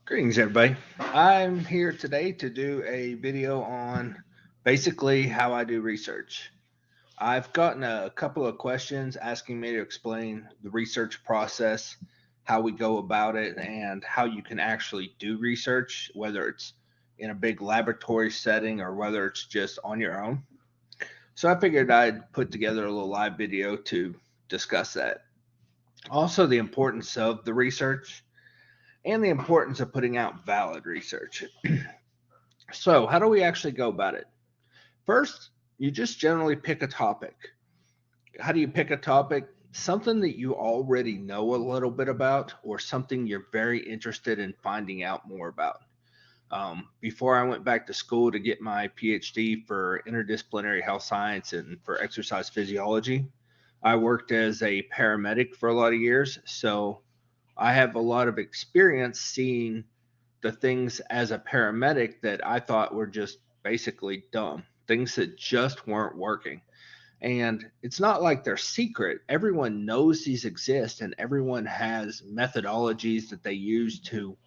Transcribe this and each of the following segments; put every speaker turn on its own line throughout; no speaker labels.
Greetings, everybody. I'm here today to do a video on basically how I do research. I've gotten a couple of questions asking me to explain the research process, how we go about it, and how you can actually do research, whether it's in a big laboratory setting or whether it's just on your own. So I figured I'd put together a little live video to discuss that. Also, the importance of the research and the importance of putting out valid research. So, how do we actually go about it? First, you just generally pick a topic. How do you pick a topic? Something that you already know a little bit about, or something you're very interested in finding out more about. Before I went back to school to get my PhD for interdisciplinary health science and for exercise physiology, I worked as a paramedic for a lot of years. So I have a lot of experience seeing the things as a paramedic that I thought were just basically dumb, things that just weren't working. And it's not like they're secret. Everyone knows these exist and everyone has methodologies that they use to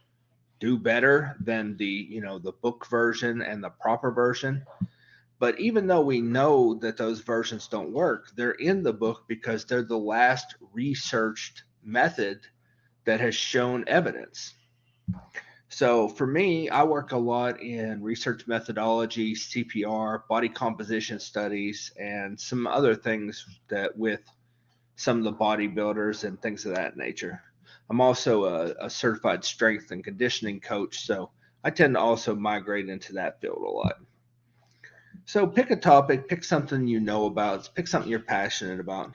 do better than the book version and the proper version. But even though we know that those versions don't work, they're in the book because they're the last researched method that has shown evidence. So for me, I work a lot in research methodology, CPR, body composition studies, and some other things that with some of the bodybuilders and things of that nature. I'm also a certified strength and conditioning coach, so I tend to also migrate into that field a lot. So pick a topic, pick something you know about, pick something you're passionate about,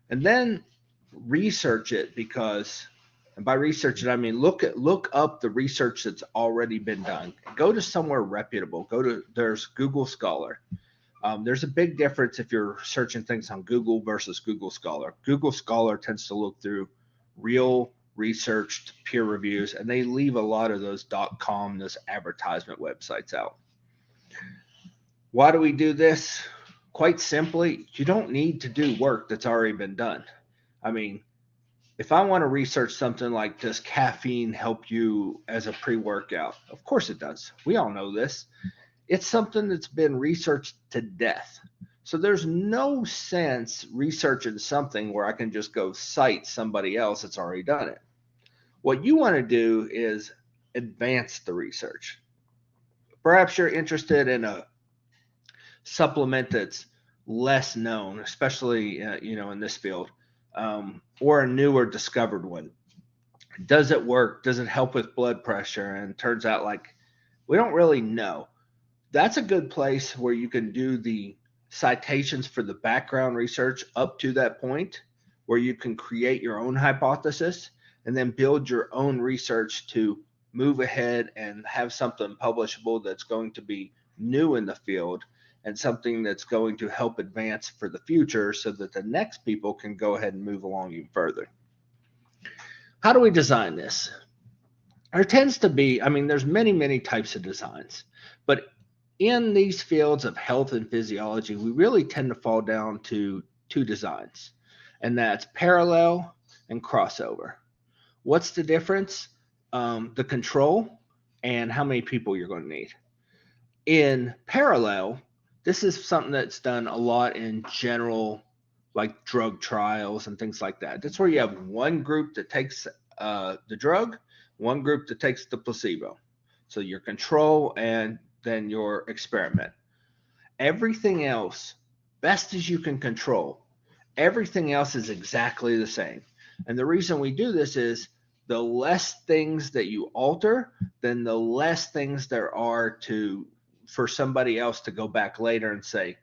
and then research it because and by research it I mean look up the research that's already been done. Go to somewhere reputable. There's Google Scholar. There's a big difference if you're searching things on Google versus Google Scholar. Google Scholar tends to look through real researched peer reviews, and they leave a lot of those .com, those advertisement websites out. Why do we do this? Quite simply, you don't need to do work that's already been done. I mean, if I want to research something like, does caffeine help you as a pre workout? Of course it does. We all know this. It's something that's been researched to death. So there's no sense researching something where I can just go cite somebody else that's already done it. What you want to do is advance the research. Perhaps you're interested in a supplement that's less known, especially in this field, or a newer discovered one. Does it work? Does it help with blood pressure? And it turns out like we don't really know. That's a good place where you can do the citations for the background research up to that point, where you can create your own hypothesis and then build your own research to move ahead and have something publishable that's going to be new in the field and something that's going to help advance for the future so that the next people can go ahead and move along even further. How do we design this? There tends to be, I mean, there's many types of designs, but in these fields of health and physiology, we really tend to fall down to two designs, and that's parallel and crossover. What's the difference? The control and how many people you're going to need. In parallel, this is something that's done a lot in general, like drug trials and things like that. That's where you have one group that takes the drug, one group that takes the placebo. So your control and then your experiment. Everything else, best as you can control, everything else is exactly the same. And the reason we do this is the less things that you alter, then the less things there are to for somebody else to go back later and say,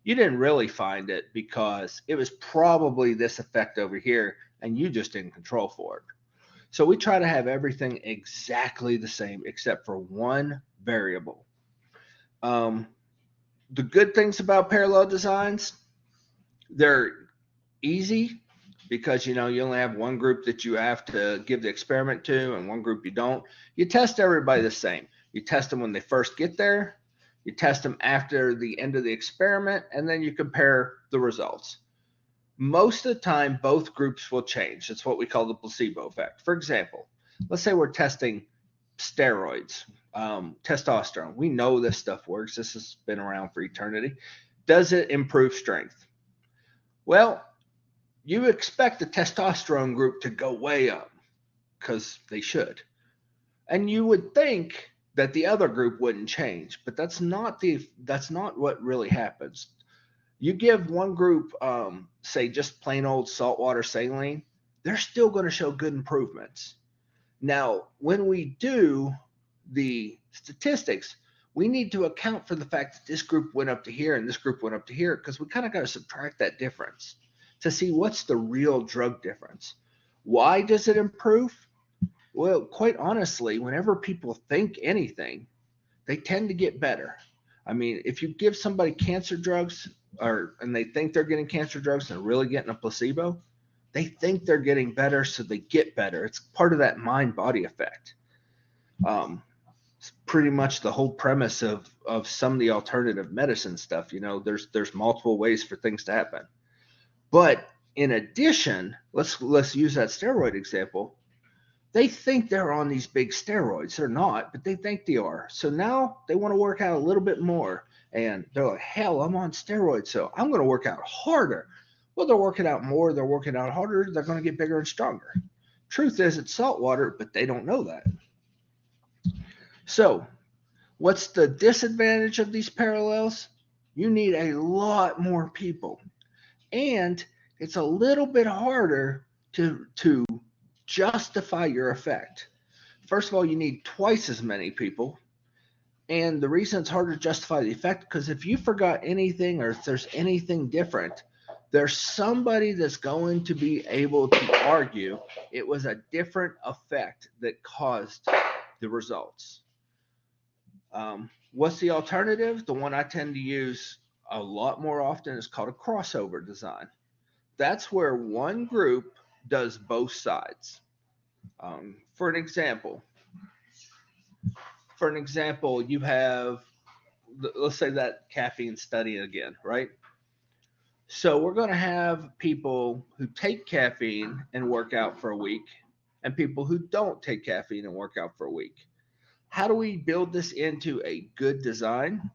you didn't really find it because it was probably this effect over here and you just didn't control for it. So we try to have everything exactly the same except for one variable. Um, the good things about parallel designs, they're easy because you only have one group that you have to give the experiment to and one group you don't. You test everybody the same. You test them when they first get there, you test them after the end of the experiment, and then you compare the results. Most of the time, both groups will change. That's what we call the placebo effect. For example, let's say we're testing steroids, testosterone. We know this stuff works. This has been around for eternity. Does it improve strength? Well, you expect the testosterone group to go way up because they should. And you would think that the other group wouldn't change, but that's not what really happens. You give one group, say, just plain old saltwater saline, they're still going to show good improvements. Now, when we do the statistics, we need to account for the fact that this group went up to here and this group went up to here, because we kind of got to subtract that difference to see what's the real drug difference. Why does it improve? Well, quite honestly, whenever people think anything, they tend to get better. I mean, if you give somebody cancer drugs and they think they're getting cancer drugs and they're really getting a placebo, they think they're getting better, so they get better. It's part of that mind-body effect. It's pretty much the whole premise of some of the alternative medicine stuff. There's multiple ways for things to happen. But in addition, let's use that steroid example. They think they're on these big steroids. They're not, but they think they are. So now they want to work out a little bit more. And they're like, hell, I'm on steroids, so I'm going to work out harder. Well, they're working out more. They're working out harder. They're going to get bigger and stronger. Truth is, it's salt water, but they don't know that. So what's the disadvantage of these parallels? You need a lot more people. And it's a little bit harder to justify your effect. First of all, you need twice as many people. And the reason it's harder to justify the effect, because if you forgot anything or if there's anything different, there's somebody that's going to be able to argue it was a different effect that caused the results. What's the alternative? The one I tend to use a lot more often is called a crossover design. That's where one group does both sides. For an example, you have, let's say, that caffeine study again, right? So we're going to have people who take caffeine and work out for a week, and people who don't take caffeine and work out for a week. How do we build this into a good design?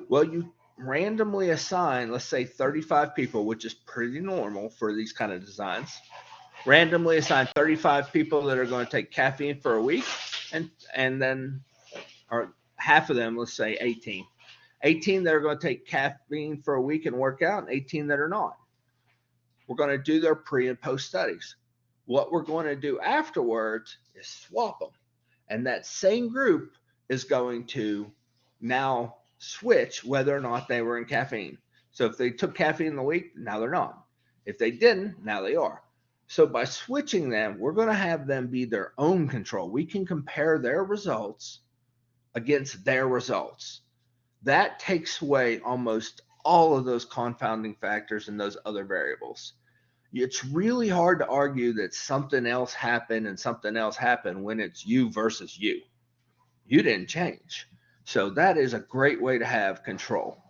Well, you randomly assign, let's say, 35 people, which is pretty normal for these kind of designs. Randomly assign 35 people that are going to take caffeine for a week, and then, or half of them, let's say 18 that are going to take caffeine for a week and work out, and 18 that are not. We're going to do their pre and post studies. What we're going to do afterwards is swap them. And that same group is going to now switch whether or not they were in caffeine. So if they took caffeine in the week, now they're not. If they didn't, now they are. So by switching them, we're going to have them be their own control. We can compare their results against their results. That takes away almost all of those confounding factors and those other variables. It's really hard to argue that something else happened and something else happened when it's you versus you. You didn't change. So that is a great way to have control.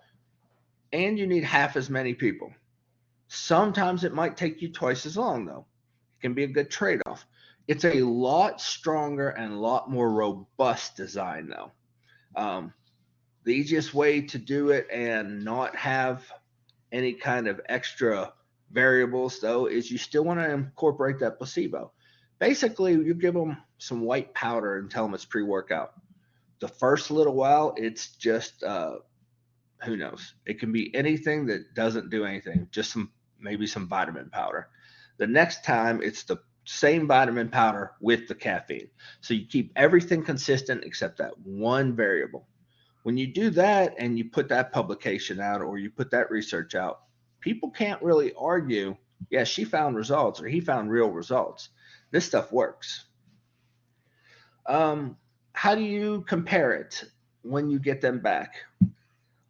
And you need half as many people. Sometimes it might take you twice as long, though. It can be a good trade-off. It's a lot stronger and a lot more robust design, though. The easiest way to do it and not have any kind of extra variables, though, is you still want to incorporate that placebo. Basically, you give them some white powder and tell them it's pre-workout. The first little while, it's just, who knows? It can be anything that doesn't do anything, just maybe some vitamin powder. The next time, it's the same vitamin powder with the caffeine. So you keep everything consistent except that one variable. When you do that and you put that publication out or you put that research out, people can't really argue, yeah, she found results or he found real results. This stuff works. How do you compare it when you get them back?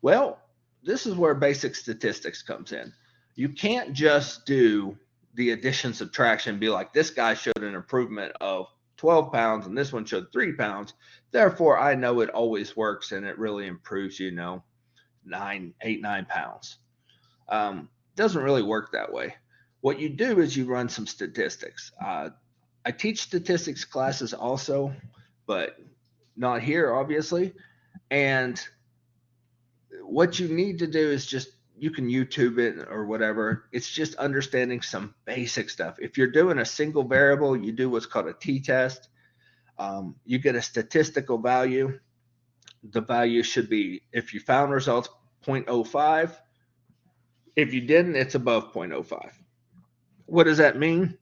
Well, this is where basic statistics comes in. You can't just do the addition subtraction, be like, this guy showed an improvement of 12 pounds and this one showed 3 pounds. Therefore, I know it always works and it really improves, 8, 9 pounds. Doesn't really work that way. What you do is you run some statistics. I teach statistics classes also, but not here, obviously. And what you need to do is just, you can YouTube it or whatever. It's just understanding some basic stuff. If you're doing a single variable, you do what's called a t-test. You get a statistical value. The value should be, if you found results, 0.05. If you didn't, it's above 0.05. What does that mean?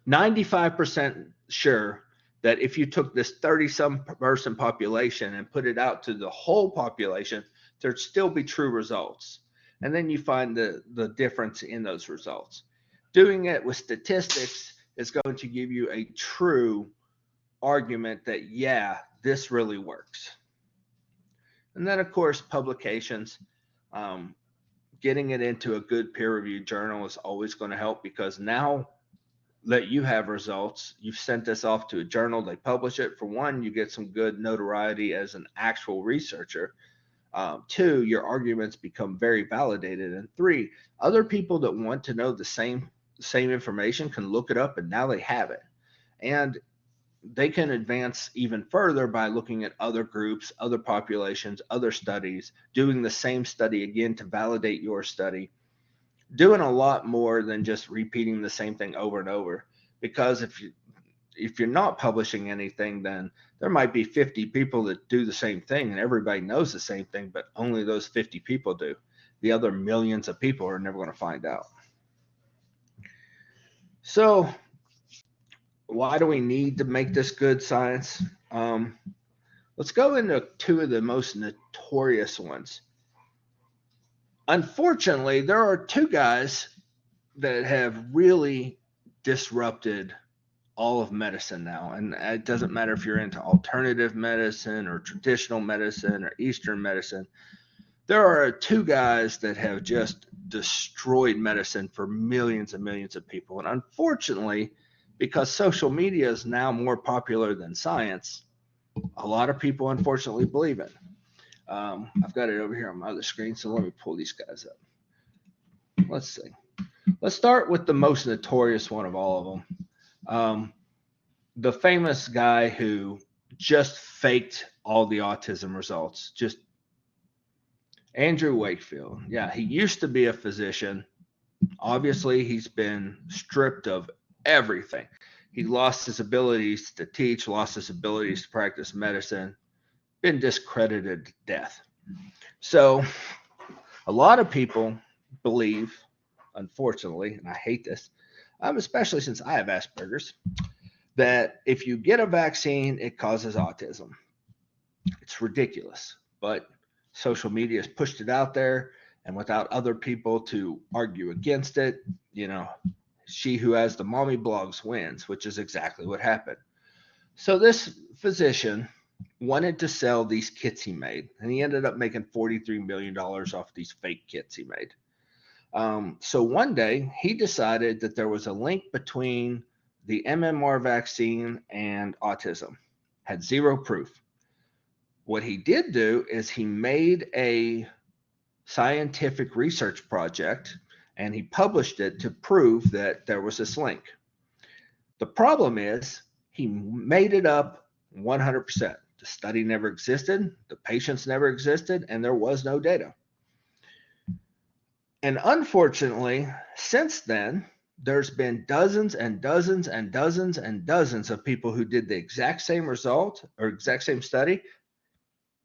95% sure that if you took this 30-some person population and put it out to the whole population, there'd still be true results. And then you find the difference in those results. Doing it with statistics is going to give you a true argument that, yeah, this really works. And then, of course, publications. Getting it into a good peer-reviewed journal is always going to help, because now that you have results, you've sent this off to a journal, they publish it. For one, you get some good notoriety as an actual researcher. Two, your arguments become very validated. And three, other people that want to know the same information can look it up, and now they have it. And they can advance even further by looking at other groups, other populations, other studies, doing the same study again to validate your study, doing a lot more than just repeating the same thing over and over. Because if you're not publishing anything, then there might be 50 people that do the same thing and everybody knows the same thing, but only those 50 people do. The other millions of people are never going to find out. So why do we need to make this good science? Let's go into two of the most notorious ones. Unfortunately, there are two guys that have really disrupted all of medicine now. And it doesn't matter if you're into alternative medicine or traditional medicine or Eastern medicine. There are two guys that have just destroyed medicine for millions and millions of people. And unfortunately, because social media is now more popular than science, a lot of people unfortunately believe it. I've got it over here on my other screen, so let me pull these guys up. Let's see. Let's start with the most notorious one of all of them. The famous guy who just faked all the autism results, just Andrew Wakefield. Yeah, he used to be a physician. Obviously, he's been stripped of everything. He lost his abilities to teach, lost his abilities to practice medicine, been discredited to death. So a lot of people believe, unfortunately, and I hate this, especially since I have Asperger's, that if you get a vaccine, it causes autism. It's ridiculous, but social media has pushed it out there, and without other people to argue against it, she who has the mommy blogs wins, which is exactly what happened. So this physician wanted to sell these kits he made, and he ended up making $43 million off these fake kits he made. So one day he decided that there was a link between the MMR vaccine and autism. Had zero proof. What he did do is he made a scientific research project and he published it to prove that there was this link. The problem is he made it up 100%. The study never existed, the patients never existed, and there was no data. And unfortunately, since then, there's been dozens and dozens and dozens and dozens of people who did the exact same result or exact same study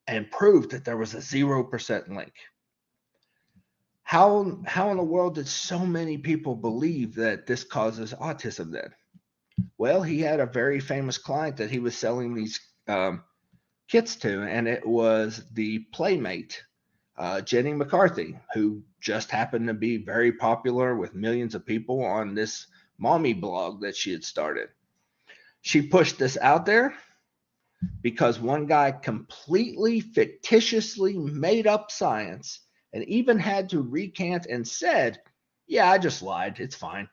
and proved that there was a 0% link. How in the world did so many people believe that this causes autism then? Well, he had a very famous client that he was selling these kits to, and it was the Playmate, Jenny McCarthy, who just happened to be very popular with millions of people on this mommy blog that she had started. She pushed this out there because one guy completely fictitiously made up science and even had to recant and said, yeah, I just lied. It's fine.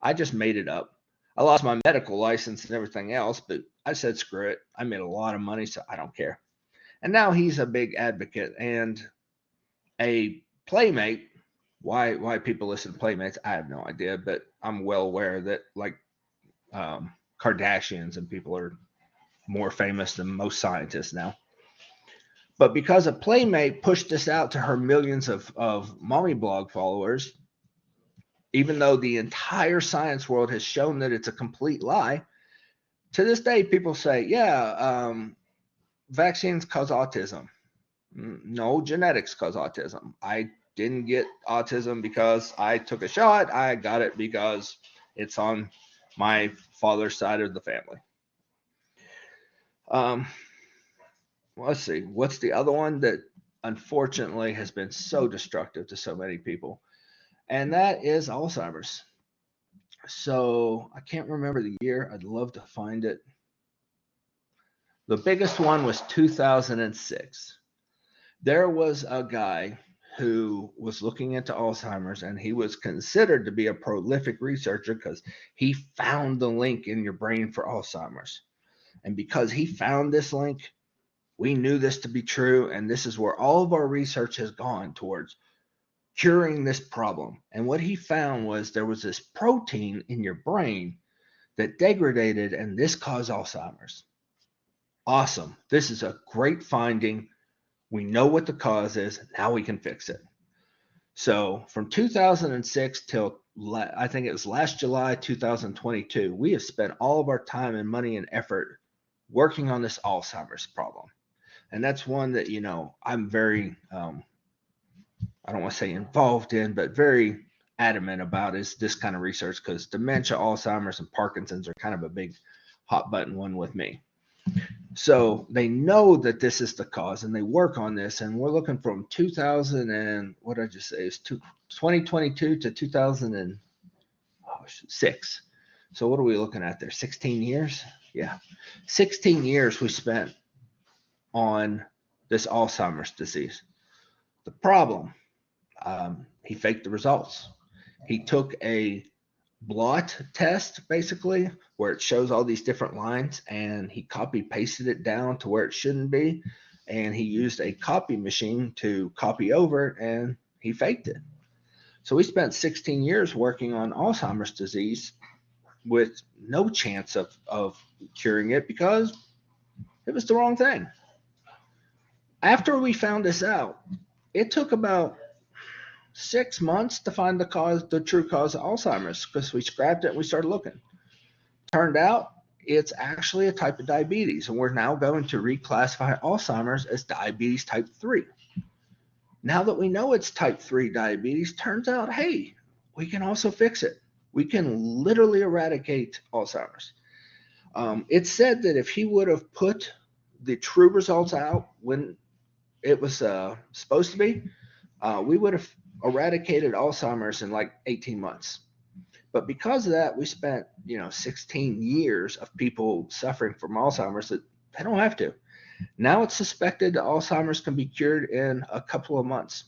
I just made it up. I lost my medical license and everything else, but I said, screw it. I made a lot of money, so I don't care. And now he's a big advocate and a Playmate. Why people listen to Playmates, I have no idea, but I'm well aware that like Kardashians and people are more famous than most scientists now. But because a playmate pushed this out to her millions of mommy blog followers, even though the entire science world has shown that it's a complete lie, to this day, people say, yeah, vaccines cause autism. No, genetics cause autism. I didn't get autism because I took a shot. I got it because it's on my father's side of the family. Let's see. What's the other one that unfortunately has been so destructive to so many people? And that is Alzheimer's. So I can't remember the year. I'd love to find it. The biggest one was 2006. There was a guy who was looking into Alzheimer's, and he was considered to be a prolific researcher because he found the link in your brain for Alzheimer's. And because he found this link, we knew this to be true, and this is where all of our research has gone towards curing this problem. And what he found was there was this protein in your brain that degraded, and this caused Alzheimer's. Awesome. This is a great finding. We know what the cause is. Now we can fix it. So from 2006 till I think it was last July 2022, we have spent all of our time and money and effort working on this Alzheimer's problem. And that's one that, I'm very, I don't want to say involved in, but very adamant about is this kind of research, because dementia, Alzheimer's, and Parkinson's are kind of a big hot button one with me. So they know that this is the cause, and they work on this, and we're looking from 2000 and what did I just say? It's 2022 to 2006. So what are we looking at there? 16 years? Yeah. 16 years we spent on this Alzheimer's disease. The problem, he faked the results. He took a blot test, basically, where it shows all these different lines, and he copy pasted it down to where it shouldn't be, and he used a copy machine to copy over it, and he faked it. So we spent 16 years working on Alzheimer's disease with no chance of curing it because it was the wrong thing. After we found this out, it took about 6 months to find the true cause of Alzheimer's, because we scrapped it and we started looking. Turned out it's actually a type of diabetes, and we're now going to reclassify Alzheimer's as diabetes type 3. Now that we know it's type 3 diabetes, turns out, hey, we can also fix it. We can literally eradicate Alzheimer's. It's said that if he would have put the true results out when it was supposed to be, we would have eradicated Alzheimer's in like 18 months. But because of that, we spent 16 years of people suffering from Alzheimer's that they don't have to. Now it's suspected that Alzheimer's can be cured in a couple of months.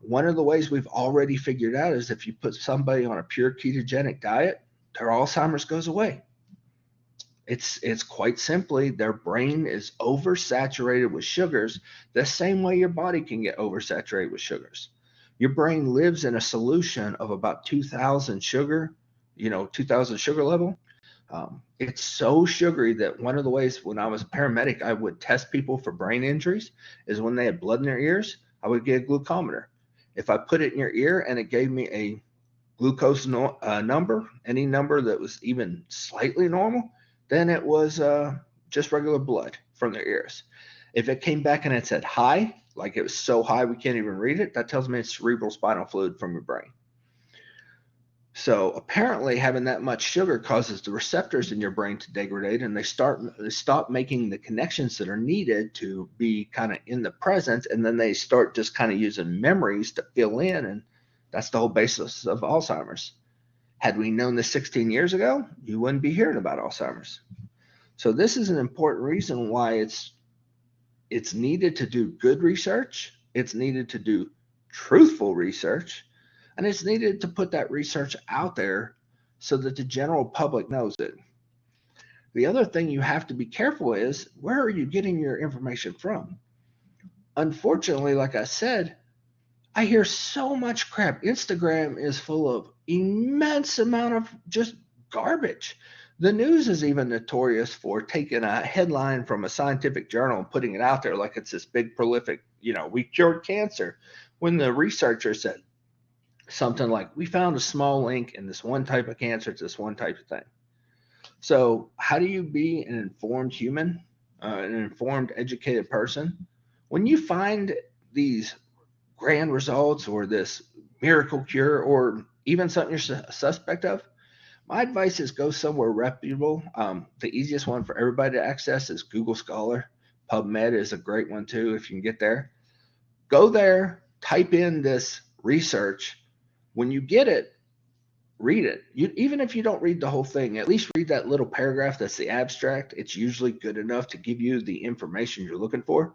One of the ways we've already figured out is if you put somebody on a pure ketogenic diet, their Alzheimer's goes away. It's quite simply their brain is oversaturated with sugars, the same way your body can get oversaturated with sugars. Your brain lives in a solution of about 2,000 sugar, 2,000 sugar level. It's so sugary that one of the ways when I was a paramedic, I would test people for brain injuries is when they had blood in their ears, I would get a glucometer. If I put it in your ear and it gave me a glucose number, any number that was even slightly normal, then it was just regular blood from their ears. If it came back and it said high, like it was so high we can't even read it, that tells me it's cerebral spinal fluid from your brain. So apparently having that much sugar causes the receptors in your brain to degrade, and they stop making the connections that are needed to be kind of in the present, and then they start just kind of using memories to fill in, and that's the whole basis of Alzheimer's. Had we known this 16 years ago, you wouldn't be hearing about Alzheimer's. So this is an important reason why it's needed to do good research, it's needed to do truthful research, and it's needed to put that research out there so that the general public knows it. The other thing you have to be careful is, where are you getting your information from? Unfortunately, like I said, I hear so much crap. Instagram is full of immense amount of just garbage. The news is even notorious for taking a headline from a scientific journal and putting it out there like it's this big prolific, we cured cancer, when the researcher said something like, we found a small link in this one type of cancer to this one type of thing. So how do you be an informed human, an informed, educated person? When you find these grand results or this miracle cure or even something you're suspect of, my advice is go somewhere reputable. The easiest one for everybody to access is Google Scholar. PubMed is a great one too if you can get there. Go there, type in this research. When you get it, read it. Even if you don't read the whole thing, at least read that little paragraph that's the abstract. It's usually good enough to give you the information you're looking for.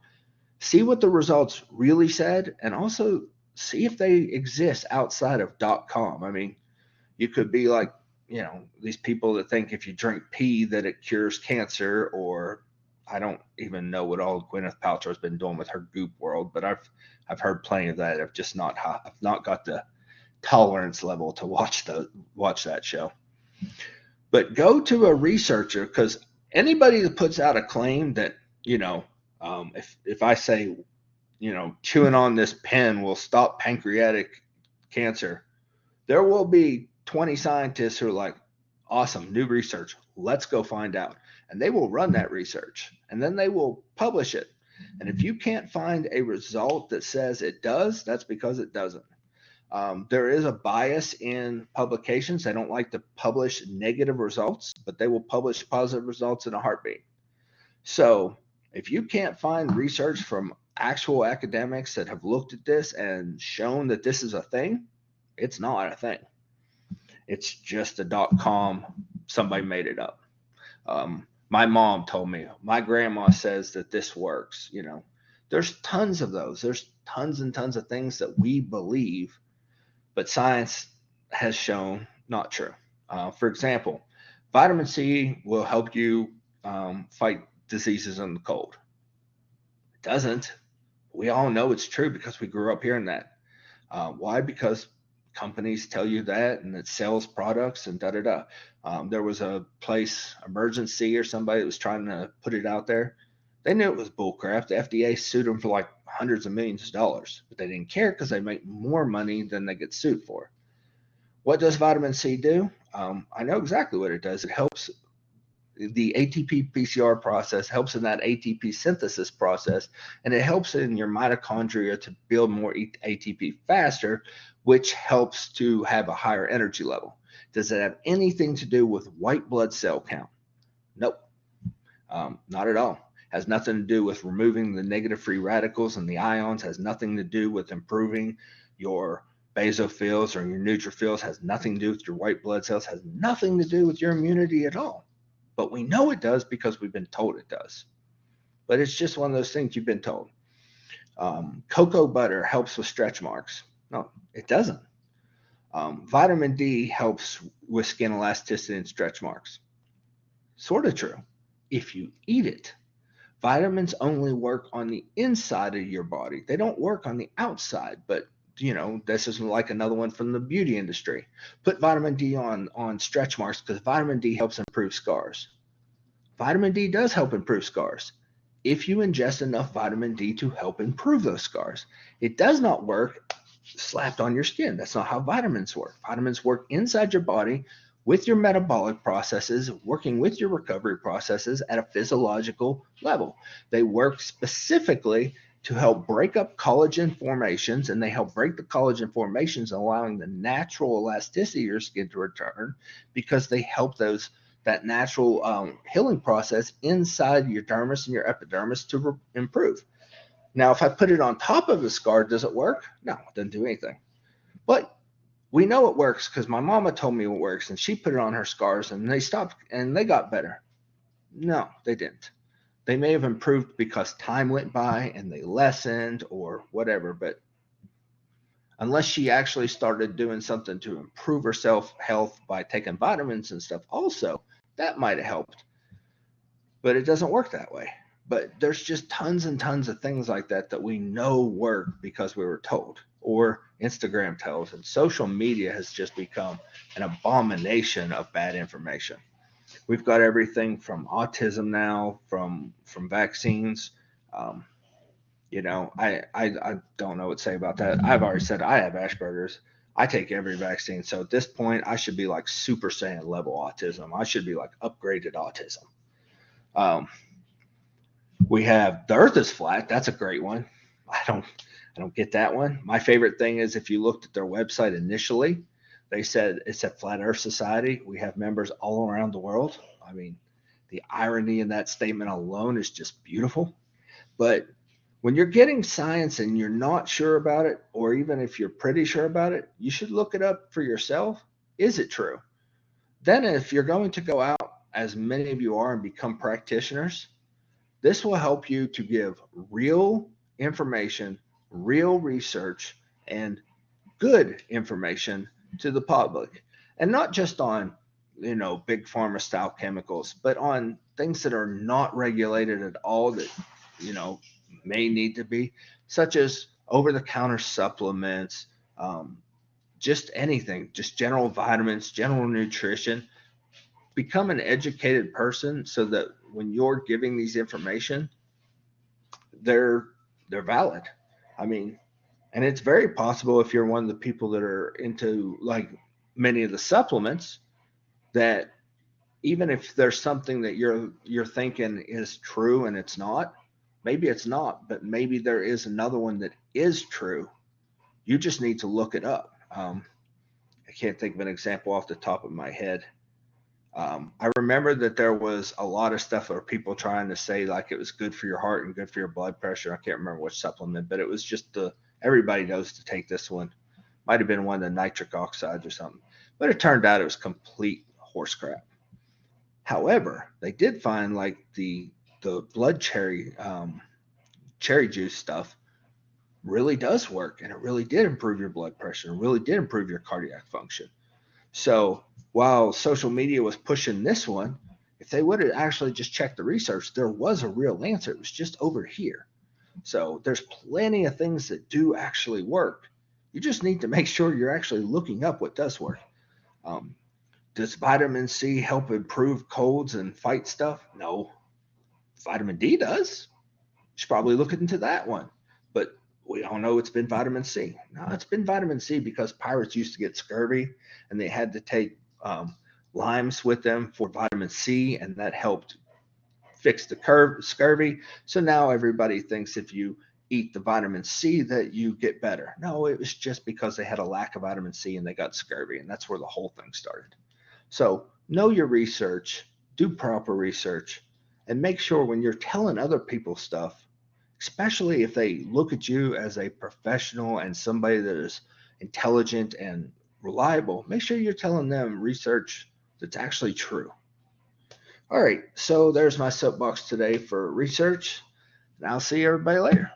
See what the results really said, and also see if they exist outside of .com. I mean, you could be like, these people that think if you drink pee that it cures cancer, or I don't even know what all Gwyneth Paltrow's been doing with her Goop world, but I've heard plenty of that. I've not got the tolerance level to watch that show. But go to a researcher, because anybody that puts out a claim that if I say chewing on this pen will stop pancreatic cancer, there will be 20 scientists who are like, awesome, new research, let's go find out. And they will run that research and then they will publish it. And if you can't find a result that says it does, that's because it doesn't. There is a bias in publications. They don't like to publish negative results, but they will publish positive results in a heartbeat. So if you can't find research from actual academics that have looked at this and shown that this is a thing, it's not a thing. It's just a .com. Somebody made it up. My mom told me, my grandma says that this works. There's tons of those. There's tons and tons of things that we believe, but science has shown not true. For example, vitamin C will help you fight diseases in the cold. It doesn't. We all know it's true because we grew up hearing that. Why? Because companies tell you that, and it sells products and da da da. There was a place, Emergency or somebody that was trying to put it out there. They knew it was bullcrap. The FDA sued them for like hundreds of millions of dollars, but they didn't care because they make more money than they get sued for. What does vitamin C do? I know exactly what it does. It helps the ATP PCR process, helps in that ATP synthesis process, and it helps in your mitochondria to build more ATP faster, which helps to have a higher energy level. Does it have anything to do with white blood cell count? Nope, not at all. Has nothing to do with removing the negative free radicals and the ions, has nothing to do with improving your basophils or your neutrophils, has nothing to do with your white blood cells, has nothing to do with your immunity at all. But we know it does because we've been told it does. But it's just one of those things you've been told. Cocoa butter helps with stretch marks. No, it doesn't. Vitamin D helps with skin elasticity and stretch marks. Sort of true. If you eat it. Vitamins only work on the inside of your body. They don't work on the outside, but this is like another one from the beauty industry. Put vitamin D on stretch marks because vitamin D helps improve scars. Vitamin D does help improve scars if you ingest enough vitamin D to help improve those scars. It does not work slapped on your skin. That's not how vitamins work. Vitamins work inside your body with your metabolic processes, working with your recovery processes at a physiological level. They work specifically to help break up collagen formations, and they help break the collagen formations, allowing the natural elasticity of your skin to return because they help that natural healing process inside your dermis and your epidermis to improve. Now, if I put it on top of the scar, does it work? No, it doesn't do anything. But we know it works because my mama told me it works, and she put it on her scars, and they stopped and they got better. No, they didn't. They may have improved because time went by and they lessened or whatever, but unless she actually started doing something to improve her self-health by taking vitamins and stuff also, that might have helped. But it doesn't work that way. But there's just tons and tons of things like that we know work because we were told, or Instagram tells, and social media has just become an abomination of bad information. We've got everything from autism now, from vaccines. Um, I don't know what to say about that. I've already said I have Asperger's. I take every vaccine. So at this point, I should be like Super Saiyan level autism. I should be like upgraded autism. Um, we have the Earth is flat. That's a great one. I don't get that one. My favorite thing is if you looked at their website initially, they said it's a flat Earth society. We have members all around the world. I mean, the irony in that statement alone is just beautiful. But when you're getting science and you're not sure about it, or even if you're pretty sure about it, you should look it up for yourself. Is it true? Then, if you're going to go out, as many of you are, and become practitioners, this will help you to give real information, real research, and good information to the public. And not just on, big pharma style chemicals, but on things that are not regulated at all that, you know, may need to be, such as over the counter supplements, um, just anything, just general vitamins, general nutrition. Become an educated person so that when you're giving these information, they're they're valid. I mean, and it's very possible if you're one of the people that are into like many of the supplements that even if there's something that you're thinking is true and it's not, maybe it's not, but maybe there is another one that is true. You just need to look it up. I can't think of an example off the top of my head. I remember that there was a lot of stuff where people trying to say like it was good for your heart and good for your blood pressure. I can't remember which supplement, but it was just everybody knows to take this one. Might have been one of the nitric oxides or something, but it turned out it was complete horse crap. However, they did find like the blood cherry juice stuff really does work, and it really did improve your blood pressure, and really did improve your cardiac function. So while social media was pushing this one, if they would have actually just checked the research, there was a real answer. It was just over here. So there's plenty of things that do actually work. You just need to make sure you're actually looking up what does work. Um, does vitamin C help improve colds and fight stuff? No. Vitamin D does. You should probably look into that one. But we all know it's been vitamin C. No, it's been vitamin C because pirates used to get scurvy and they had to take limes with them for vitamin C, and that helped fix the scurvy. So now everybody thinks if you eat the vitamin C that you get better. No, it was just because they had a lack of vitamin C and they got scurvy, and that's where the whole thing started. So know your research, do proper research, and make sure when you're telling other people stuff, especially if they look at you as a professional and somebody that is intelligent and reliable, make sure you're telling them research that's actually true. All right, so there's my soapbox today for research, and I'll see everybody later.